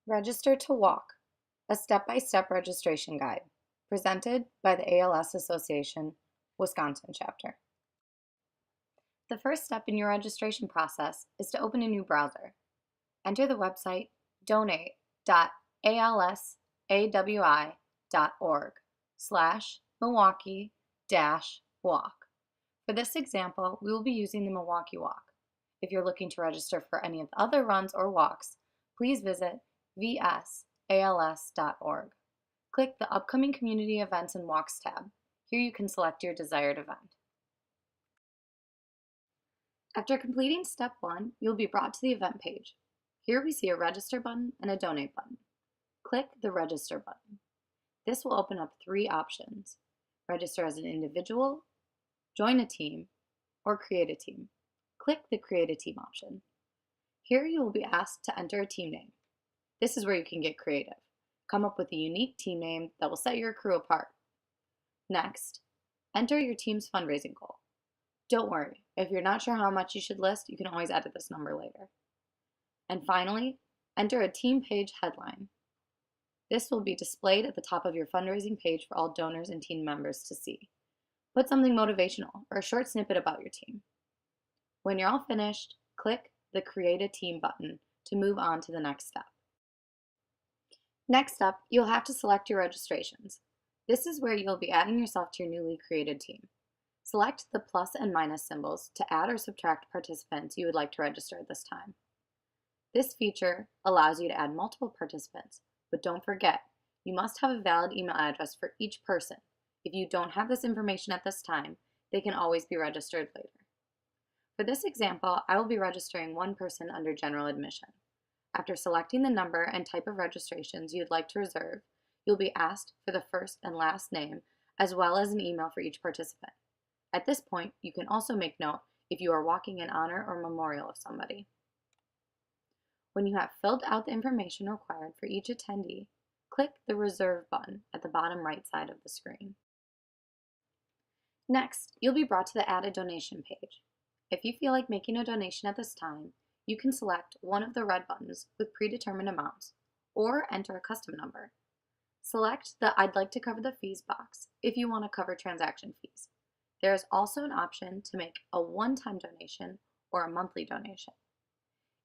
Register to Walk, a step-by-step registration guide, presented by the ALS Association, Wisconsin chapter. The first step in your registration process is to open a new browser. Enter the website donate.alsawi.org/Milwaukee-walk. For this example, we will be using the Milwaukee Walk. If you're looking to register for any of the other runs or walks, please visit vsals.org. Click the Upcoming Community Events and Walks tab. Here you can select your desired event. After completing step 1, you'll be brought to the event page. Here we see a register button and a donate button. Click the register button. This will open up 3 options: register as an individual, join a team, or create a team. Click the create a team option. Here you will be asked to enter a team name. This is where you can get creative. Come up with a unique team name that will set your crew apart. Next, enter your team's fundraising goal. Don't worry, if you're not sure how much you should list, you can always edit this number later. And finally, enter a team page headline. This will be displayed at the top of your fundraising page for all donors and team members to see. Put something motivational or a short snippet about your team. When you're all finished, click the Create a Team button to move on to the next step. Next up, you'll have to select your registrations. This is where you'll be adding yourself to your newly created team. Select the plus and minus symbols to add or subtract participants you would like to register at this time. This feature allows you to add multiple participants, but don't forget, you must have a valid email address for each person. If you don't have this information at this time, they can always be registered later. For this example, I will be registering one person under general admission. After selecting the number and type of registrations you'd like to reserve, you'll be asked for the first and last name, as well as an email for each participant. At this point, you can also make note if you are walking in honor or memorial of somebody. When you have filled out the information required for each attendee, click the Reserve button at the bottom right side of the screen. Next, you'll be brought to the Add a Donation page. If you feel like making a donation at this time, you can select one of the red buttons with predetermined amounts, or enter a custom number. Select the I'd like to cover the fees box if you want to cover transaction fees. There is also an option to make a one-time donation or a monthly donation.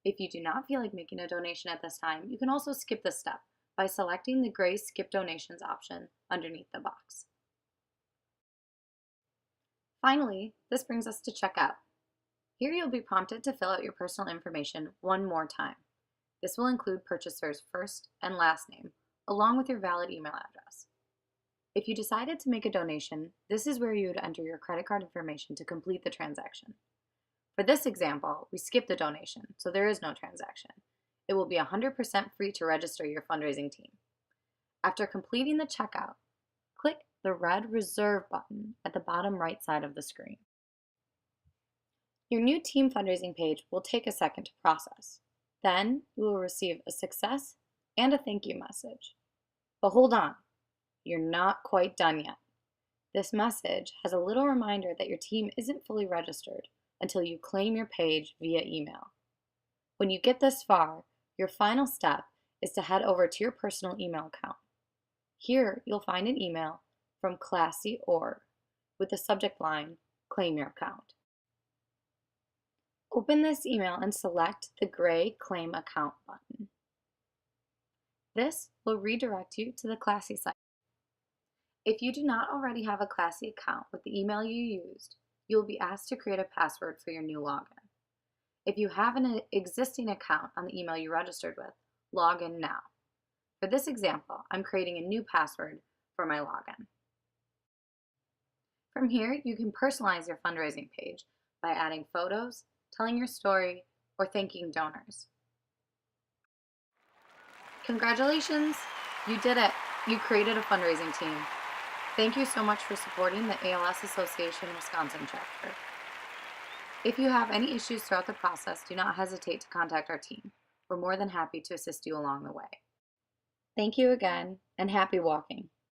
If you do not feel like making a donation at this time, you can also skip this step by selecting the gray Skip Donations option underneath the box. Finally, this brings us to checkout. Here you'll be prompted to fill out your personal information one more time. This will include purchaser's first and last name, along with your valid email address. If you decided to make a donation, this is where you would enter your credit card information to complete the transaction. For this example, we skipped the donation, so there is no transaction. It will be 100% free to register your fundraising team. After completing the checkout, click the red Reserve button at the bottom right side of the screen. Your new team fundraising page will take a second to process. Then you will receive a success and a thank you message. But hold on, you're not quite done yet. This message has a little reminder that your team isn't fully registered until you claim your page via email. When you get this far, your final step is to head over to your personal email account. Here you'll find an email from Classy.org with the subject line, Claim Your Account. Open this email and select the gray Claim Account button. This will redirect you to the Classy site. If you do not already have a Classy account with the email you used, you will be asked to create a password for your new login. If you have an existing account on the email you registered with, log in now. For this example, I'm creating a new password for my login. From here, you can personalize your fundraising page by adding photos, telling your story, or thanking donors. Congratulations! You did it! You created a fundraising team. Thank you so much for supporting the ALS Association Wisconsin chapter. If you have any issues throughout the process, do not hesitate to contact our team. We're more than happy to assist you along the way. Thank you again, and happy walking!